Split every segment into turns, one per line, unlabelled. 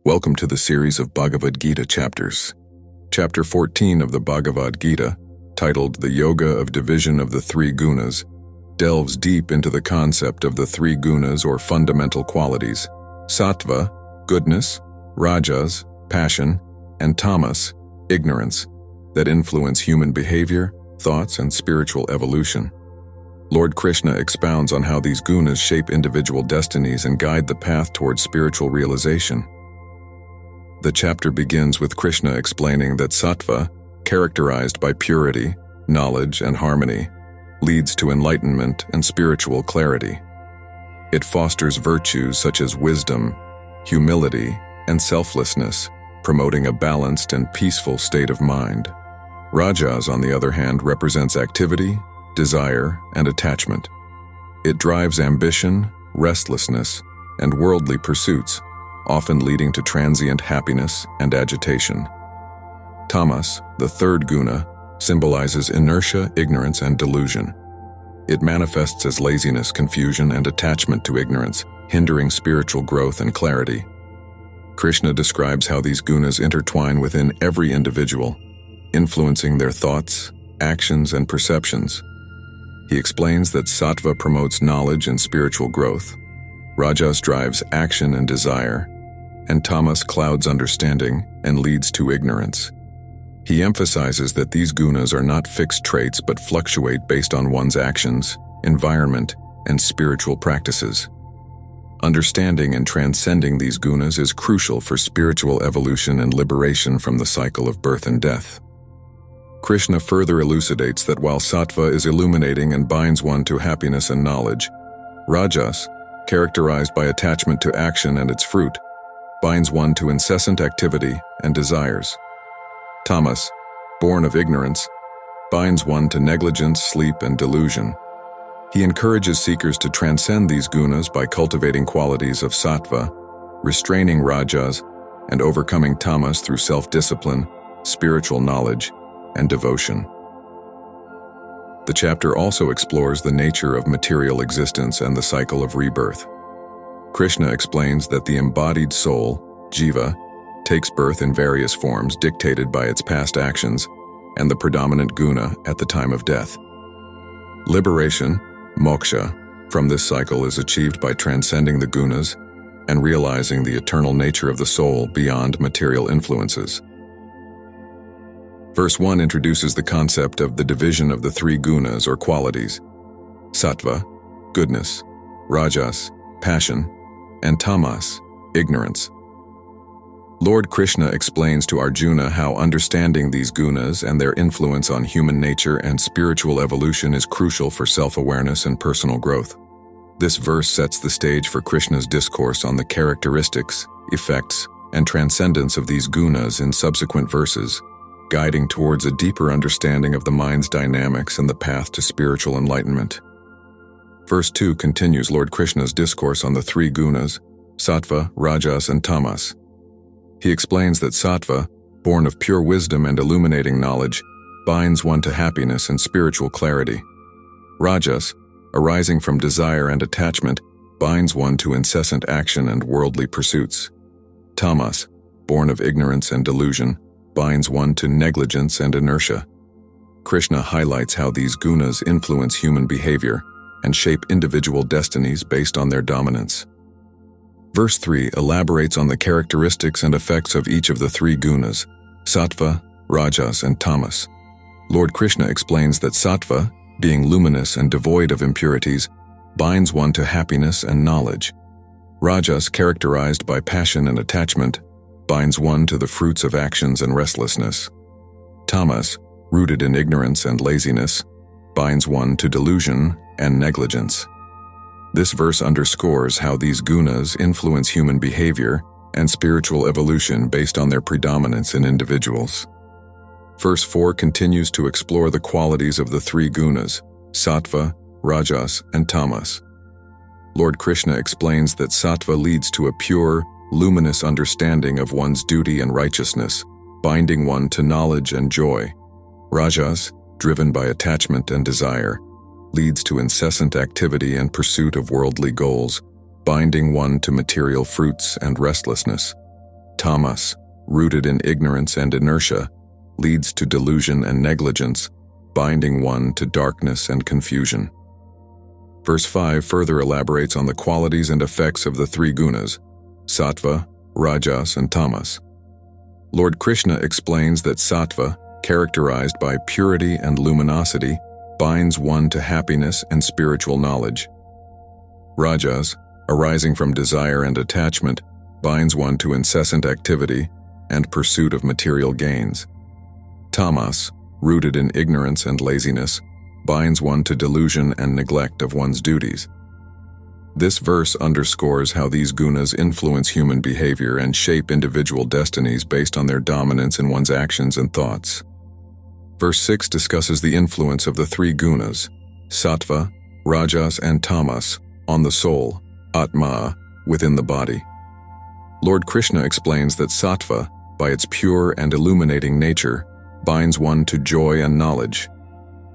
Welcome to the series of Bhagavad Gita chapters. Chapter 14 of the Bhagavad Gita, titled The Yoga of Division of the Three Gunas, delves deep into the concept of the three gunas or fundamental qualities, Sattva, goodness, Rajas, passion, and Tamas, ignorance, that influence human behavior, thoughts, and spiritual evolution. Lord Krishna expounds on how these gunas shape individual destinies and guide the path towards spiritual realization. The chapter begins with Krishna explaining that Sattva, characterized by purity, knowledge, and harmony, leads to enlightenment and spiritual clarity. It fosters virtues such as wisdom, humility, and selflessness, promoting a balanced and peaceful state of mind. Rajas, on the other hand, represents activity, desire, and attachment. It drives ambition, restlessness, and worldly pursuits, often leading to transient happiness and agitation. Tamas, the third guna, symbolizes inertia, ignorance, and delusion. It manifests as laziness, confusion, and attachment to ignorance, hindering spiritual growth and clarity. Krishna describes how these gunas intertwine within every individual, influencing their thoughts, actions, and perceptions. He explains that Sattva promotes knowledge and spiritual growth, Rajas drives action and desire, and Tamas clouds understanding and leads to ignorance. He emphasizes that these gunas are not fixed traits but fluctuate based on one's actions, environment, and spiritual practices. Understanding and transcending these gunas is crucial for spiritual evolution and liberation from the cycle of birth and death. Krishna further elucidates that while Sattva is illuminating and binds one to happiness and knowledge, Rajas, characterized by attachment to action and its fruit, binds one to incessant activity and desires. Tamas, born of ignorance, binds one to negligence, sleep, and delusion. He encourages seekers to transcend these gunas by cultivating qualities of Sattva, restraining Rajas, and overcoming Tamas through self-discipline, spiritual knowledge, and devotion. The chapter also explores the nature of material existence and the cycle of rebirth. Krishna explains that the embodied soul, Jiva, takes birth in various forms dictated by its past actions and the predominant guna at the time of death. Liberation, moksha, from this cycle is achieved by transcending the gunas and realizing the eternal nature of the soul beyond material influences. Verse 1 introduces the concept of the division of the three gunas or qualities, Sattva, goodness, Rajas, passion, and Tamas, ignorance. Lord Krishna explains to Arjuna how understanding these gunas and their influence on human nature and spiritual evolution is crucial for self-awareness and personal growth. This verse sets the stage for Krishna's discourse on the characteristics, effects, and transcendence of these gunas in subsequent verses, guiding towards a deeper understanding of the mind's dynamics and the path to spiritual enlightenment. Verse 2 continues Lord Krishna's discourse on the three gunas, Sattva, Rajas, and Tamas. He explains that Sattva, born of pure wisdom and illuminating knowledge, binds one to happiness and spiritual clarity. Rajas, arising from desire and attachment, binds one to incessant action and worldly pursuits. Tamas, born of ignorance and delusion, binds one to negligence and inertia. Krishna highlights how these gunas influence human behavior and shape individual destinies based on their dominance. Verse 3 elaborates on the characteristics and effects of each of the three gunas, Sattva, Rajas, and Tamas. Lord Krishna explains that Sattva, being luminous and devoid of impurities, binds one to happiness and knowledge. Rajas, characterized by passion and attachment, binds one to the fruits of actions and restlessness. Tamas, rooted in ignorance and laziness, binds one to delusion and negligence. This verse underscores how these gunas influence human behavior and spiritual evolution based on their predominance in individuals. Verse 4 continues to explore the qualities of the three gunas, Sattva, Rajas, and Tamas. Lord Krishna explains that Sattva leads to a pure, luminous understanding of one's duty and righteousness, binding one to knowledge and joy. Rajas, driven by attachment and desire, leads to incessant activity and pursuit of worldly goals, binding one to material fruits and restlessness. Tamas, rooted in ignorance and inertia, leads to delusion and negligence, binding one to darkness and confusion. Verse 5 further elaborates on the qualities and effects of the three gunas, Sattva, Rajas, and Tamas. Lord Krishna explains that Sattva, characterized by purity and luminosity, binds one to happiness and spiritual knowledge. Rajas, arising from desire and attachment, binds one to incessant activity and pursuit of material gains. Tamas, rooted in ignorance and laziness, binds one to delusion and neglect of one's duties. This verse underscores how these gunas influence human behavior and shape individual destinies based on their dominance in one's actions and thoughts. Verse 6 discusses the influence of the three gunas, Sattva, Rajas, and Tamas, on the soul, Atma, within the body. Lord Krishna explains that Sattva, by its pure and illuminating nature, binds one to joy and knowledge.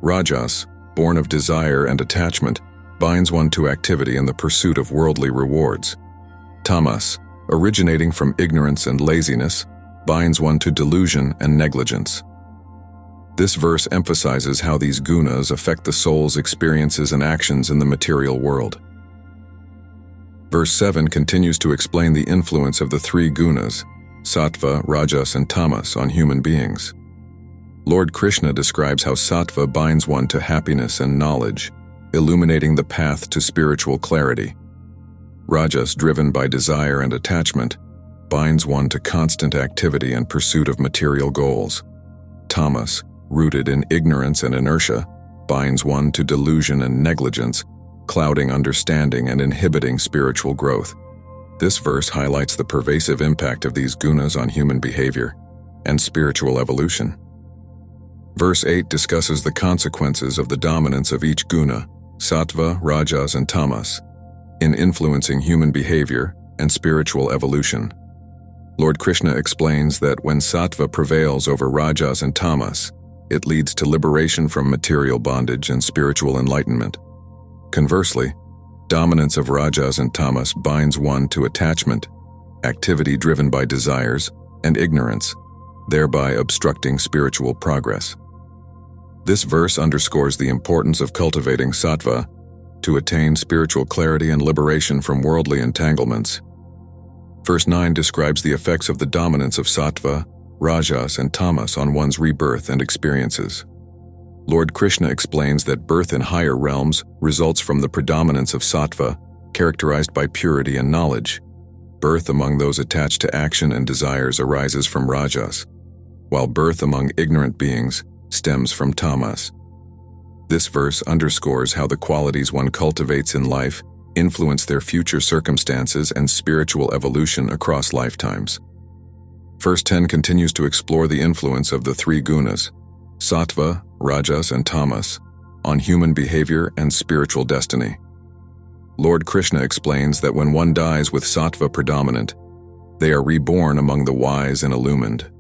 Rajas, born of desire and attachment, binds one to activity in the pursuit of worldly rewards. Tamas, originating from ignorance and laziness, binds one to delusion and negligence. This verse emphasizes how these gunas affect the soul's experiences and actions in the material world. Verse 7 continues to explain the influence of the three gunas, Sattva, Rajas, and Tamas, on human beings. Lord Krishna describes how Sattva binds one to happiness and knowledge, illuminating the path to spiritual clarity. Rajas, driven by desire and attachment, binds one to constant activity and pursuit of material goals. Tamas, rooted in ignorance and inertia, binds one to delusion and negligence, clouding understanding and inhibiting spiritual growth. This verse highlights the pervasive impact of these gunas on human behavior and spiritual evolution. Verse 8 discusses the consequences of the dominance of each guna, Sattva, Rajas, and Tamas, in influencing human behavior and spiritual evolution. Lord Krishna explains that when Sattva prevails over Rajas and Tamas, it leads to liberation from material bondage and spiritual enlightenment. Conversely, dominance of Rajas and Tamas binds one to attachment, activity driven by desires, and ignorance, thereby obstructing spiritual progress. This verse underscores the importance of cultivating Sattva to attain spiritual clarity and liberation from worldly entanglements. Verse 9 describes the effects of the dominance of Sattva, Rajas, and Tamas on one's rebirth and experiences. Lord Krishna explains that birth in higher realms results from the predominance of Sattva, characterized by purity and knowledge. Birth among those attached to action and desires arises from Rajas, while birth among ignorant beings stems from Tamas. This verse underscores how the qualities one cultivates in life influence their future circumstances and spiritual evolution across lifetimes. Verse 10 continues to explore the influence of the three gunas, Sattva, Rajas, and Tamas, on human behavior and spiritual destiny. Lord Krishna explains that when one dies with Sattva predominant, they are reborn among the wise and illumined.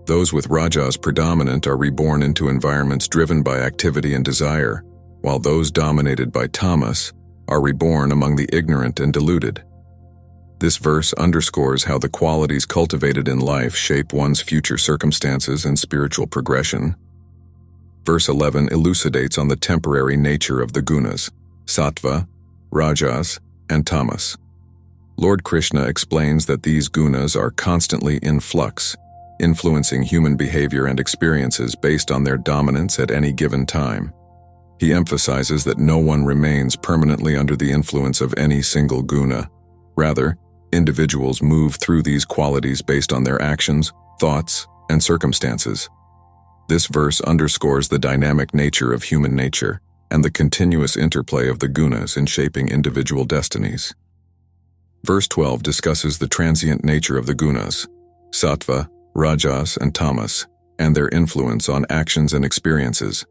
Those with Rajas predominant are reborn into environments driven by activity and desire, while those dominated by Tamas are reborn among the ignorant and deluded. This verse underscores how the qualities cultivated in life shape one's future circumstances and spiritual progression. Verse 11 elucidates on the temporary nature of the gunas, Sattva, Rajas, and Tamas. Lord Krishna explains that these gunas are constantly in flux, influencing human behavior and experiences based on their dominance at any given time. He emphasizes that no one remains permanently under the influence of any single guna. Rather, individuals move through these qualities based on their actions, thoughts, and circumstances. This verse underscores the dynamic nature of human nature and the continuous interplay of the gunas in shaping individual destinies. Verse 12 discusses the transient nature of the gunas, Sattva, Rajas, and Tamas, and their influence on actions and experiences.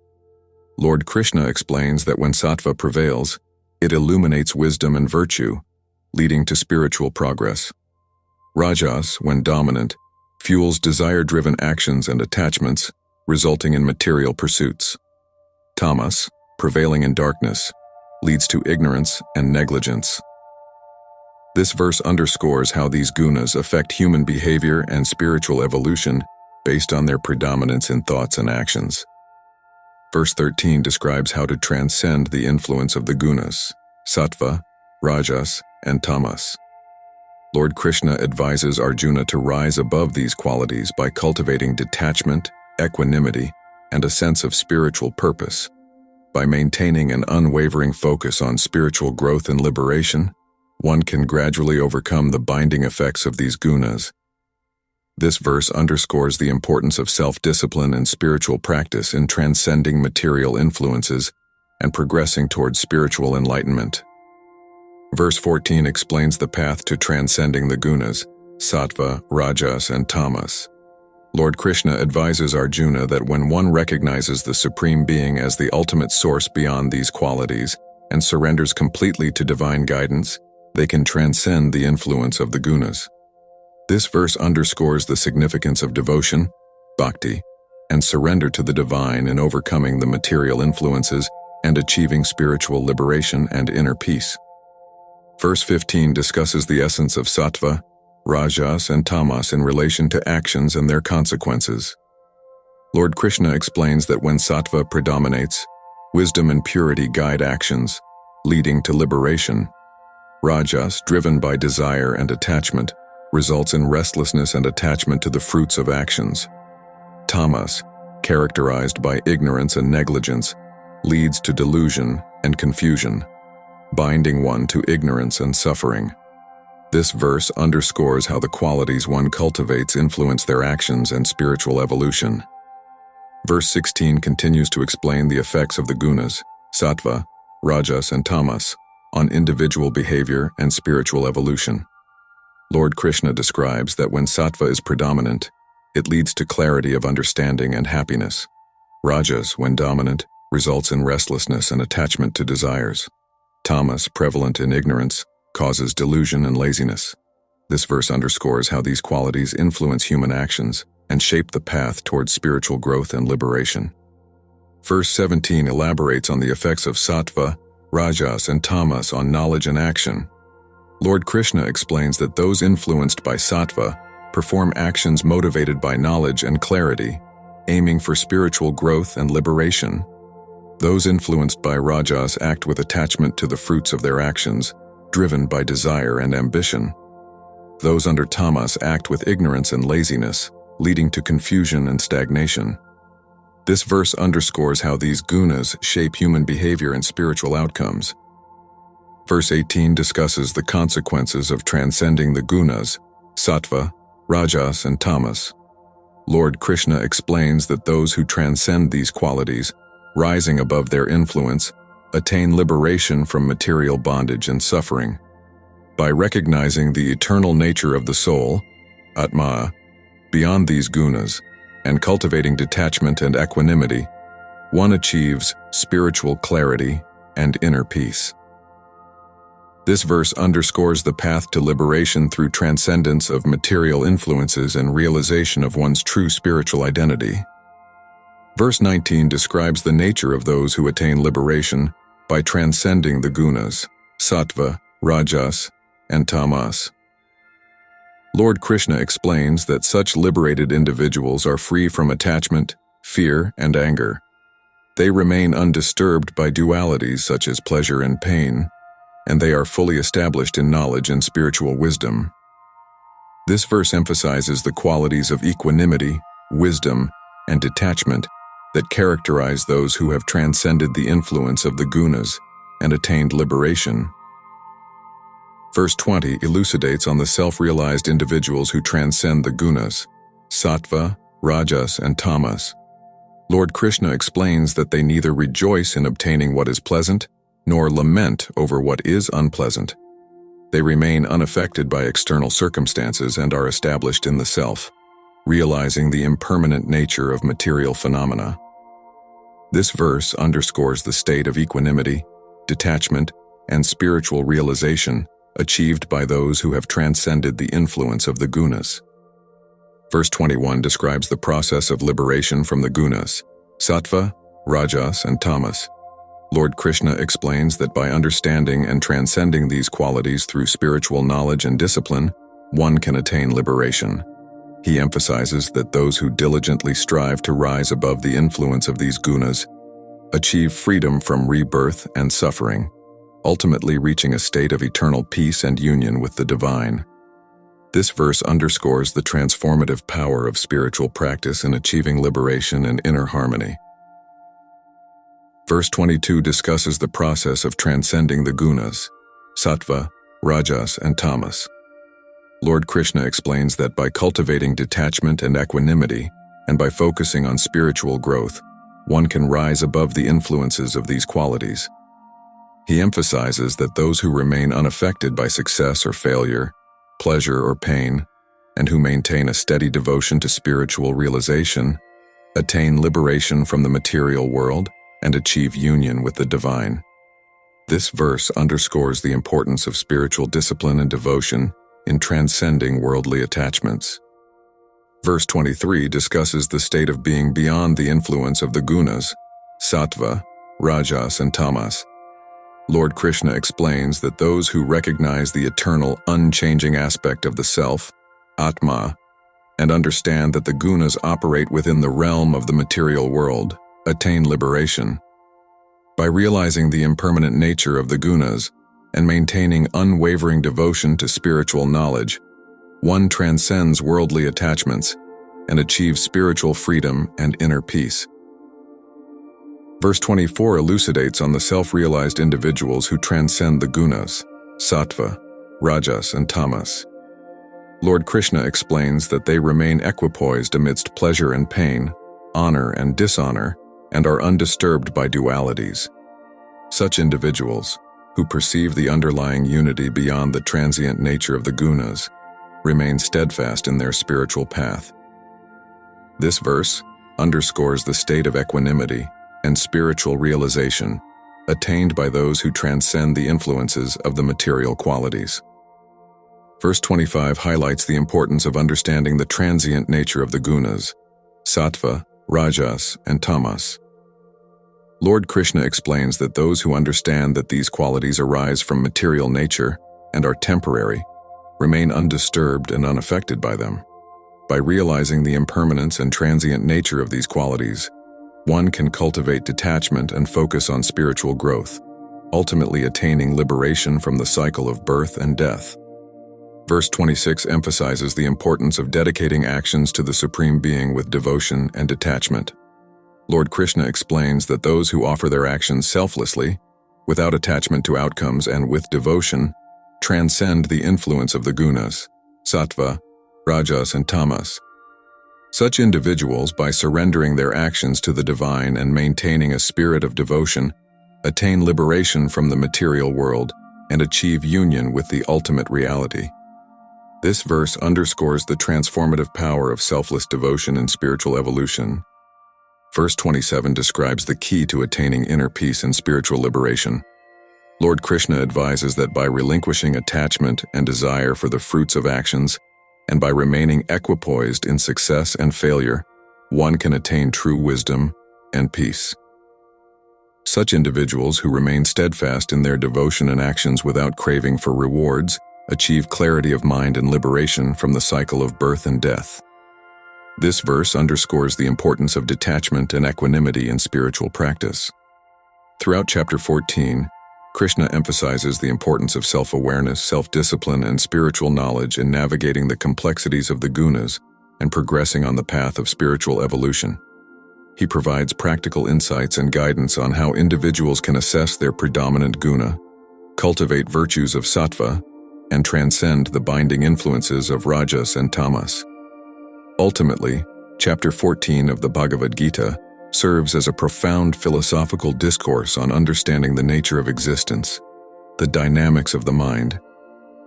Lord Krishna explains that when Sattva prevails, it illuminates wisdom and virtue, leading to spiritual progress. Rajas, when dominant, fuels desire-driven actions and attachments, resulting in material pursuits. Tamas, prevailing in darkness, leads to ignorance and negligence. This verse underscores how these gunas affect human behavior and spiritual evolution based on their predominance in thoughts and actions. Verse 13 describes how to transcend the influence of the gunas, Sattva, Rajas, and Tamas. Lord Krishna advises Arjuna to rise above these qualities by cultivating detachment, equanimity, and a sense of spiritual purpose. By maintaining an unwavering focus on spiritual growth and liberation, one can gradually overcome the binding effects of these gunas. This verse underscores the importance of self-discipline and spiritual practice in transcending material influences and progressing towards spiritual enlightenment. Verse 14 explains the path to transcending the gunas, Sattva, Rajas, and Tamas. Lord Krishna advises Arjuna that when one recognizes the Supreme Being as the ultimate source beyond these qualities and surrenders completely to divine guidance, they can transcend the influence of the gunas. This verse underscores the significance of devotion, bhakti, and surrender to the divine in overcoming the material influences and achieving spiritual liberation and inner peace. Verse 15 discusses the essence of Sattva, Rajas, and Tamas in relation to actions and their consequences. Lord Krishna explains that when Sattva predominates, wisdom and purity guide actions, leading to liberation. Rajas, driven by desire and attachment, results in restlessness and attachment to the fruits of actions. Tamas, characterized by ignorance and negligence, leads to delusion and confusion, binding one to ignorance and suffering. This verse underscores how the qualities one cultivates influence their actions and spiritual evolution. Verse 16 continues to explain the effects of the gunas, Sattva, Rajas, and Tamas, on individual behavior and spiritual evolution. Lord Krishna describes that when Sattva is predominant, it leads to clarity of understanding and happiness. Rajas, when dominant, results in restlessness and attachment to desires. Tamas, prevalent in ignorance, causes delusion and laziness. This verse underscores how these qualities influence human actions and shape the path towards spiritual growth and liberation. Verse 17 elaborates on the effects of Sattva, Rajas, and Tamas on knowledge and action. Lord Krishna explains that those influenced by Sattva perform actions motivated by knowledge and clarity, aiming for spiritual growth and liberation. Those influenced by Rajas act with attachment to the fruits of their actions, driven by desire and ambition. Those under Tamas act with ignorance and laziness, leading to confusion and stagnation. This verse underscores how these gunas shape human behavior and spiritual outcomes. Verse 18 discusses the consequences of transcending the gunas, Sattva, Rajas, and Tamas. Lord Krishna explains that those who transcend these qualities, rising above their influence, attain liberation from material bondage and suffering. By recognizing the eternal nature of the soul, Atma, beyond these gunas, and cultivating detachment and equanimity, one achieves spiritual clarity and inner peace. This verse underscores the path to liberation through transcendence of material influences and realization of one's true spiritual identity. Verse 19 describes the nature of those who attain liberation by transcending the gunas, Sattva, Rajas, and Tamas. Lord Krishna explains that such liberated individuals are free from attachment, fear, and anger. They remain undisturbed by dualities such as pleasure and pain, and they are fully established in knowledge and spiritual wisdom. This verse emphasizes the qualities of equanimity, wisdom, and detachment that characterize those who have transcended the influence of the gunas and attained liberation. Verse 20 elucidates on the self-realized individuals who transcend the gunas, Sattva, Rajas, and Tamas. Lord Krishna explains that they neither rejoice in obtaining what is pleasant nor lament over what is unpleasant. They remain unaffected by external circumstances and are established in the self, realizing the impermanent nature of material phenomena. This verse underscores the state of equanimity, detachment, and spiritual realization achieved by those who have transcended the influence of the gunas. Verse 21 describes the process of liberation from the gunas, Sattva, Rajas, and Tamas. Lord Krishna explains that by understanding and transcending these qualities through spiritual knowledge and discipline, one can attain liberation. He emphasizes that those who diligently strive to rise above the influence of these gunas achieve freedom from rebirth and suffering, ultimately reaching a state of eternal peace and union with the divine. This verse underscores the transformative power of spiritual practice in achieving liberation and inner harmony. Verse 22 discusses the process of transcending the gunas, Sattva, Rajas, and Tamas. Lord Krishna explains that by cultivating detachment and equanimity, and by focusing on spiritual growth, one can rise above the influences of these qualities. He emphasizes that those who remain unaffected by success or failure, pleasure or pain, and who maintain a steady devotion to spiritual realization, attain liberation from the material world and achieve union with the divine. This verse underscores the importance of spiritual discipline and devotion in transcending worldly attachments. Verse 23 discusses the state of being beyond the influence of the gunas, Sattva, Rajas, and Tamas. Lord Krishna explains that those who recognize the eternal, unchanging aspect of the self, Atma, and understand that the gunas operate within the realm of the material world, attain liberation. By realizing the impermanent nature of the gunas and maintaining unwavering devotion to spiritual knowledge, one transcends worldly attachments and achieves spiritual freedom and inner peace. Verse 24 elucidates on the self-realized individuals who transcend the gunas, Sattva, Rajas, and Tamas. Lord Krishna explains that they remain equipoised amidst pleasure and pain, honor and dishonor, and are undisturbed by dualities. Such individuals, who perceive the underlying unity beyond the transient nature of the gunas, remain steadfast in their spiritual path. This verse underscores the state of equanimity and spiritual realization attained by those who transcend the influences of the material qualities. Verse 25 highlights the importance of understanding the transient nature of the gunas, Sattva, Rajas, and Tamas. Lord Krishna explains that those who understand that these qualities arise from material nature and are temporary remain undisturbed and unaffected by them. By realizing the impermanence and transient nature of these qualities, one can cultivate detachment and focus on spiritual growth, ultimately attaining liberation from the cycle of birth and death. Verse 26 emphasizes the importance of dedicating actions to the Supreme Being with devotion and detachment. Lord Krishna explains that those who offer their actions selflessly, without attachment to outcomes and with devotion, transcend the influence of the gunas, Sattva, Rajas, and Tamas. Such individuals, by surrendering their actions to the divine and maintaining a spirit of devotion, attain liberation from the material world and achieve union with the ultimate reality. This verse underscores the transformative power of selfless devotion in spiritual evolution. Verse 27 describes the key to attaining inner peace and spiritual liberation. Lord Krishna advises that by relinquishing attachment and desire for the fruits of actions, and by remaining equipoised in success and failure, one can attain true wisdom and peace. Such individuals who remain steadfast in their devotion and actions without craving for rewards achieve clarity of mind and liberation from the cycle of birth and death. This verse underscores the importance of detachment and equanimity in spiritual practice. Throughout chapter 14, Krishna emphasizes the importance of self-awareness, self-discipline, and spiritual knowledge in navigating the complexities of the gunas and progressing on the path of spiritual evolution. He provides practical insights and guidance on how individuals can assess their predominant guna, cultivate virtues of sattva, and transcend the binding influences of rajas and tamas. Ultimately, chapter 14 of the Bhagavad Gita serves as a profound philosophical discourse on understanding the nature of existence, the dynamics of the mind,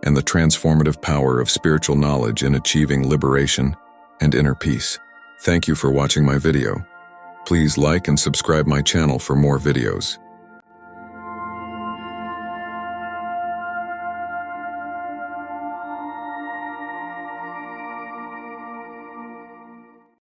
and the transformative power of spiritual knowledge in achieving liberation and inner peace. Thank you for watching my video. Please like and subscribe my channel for more videos.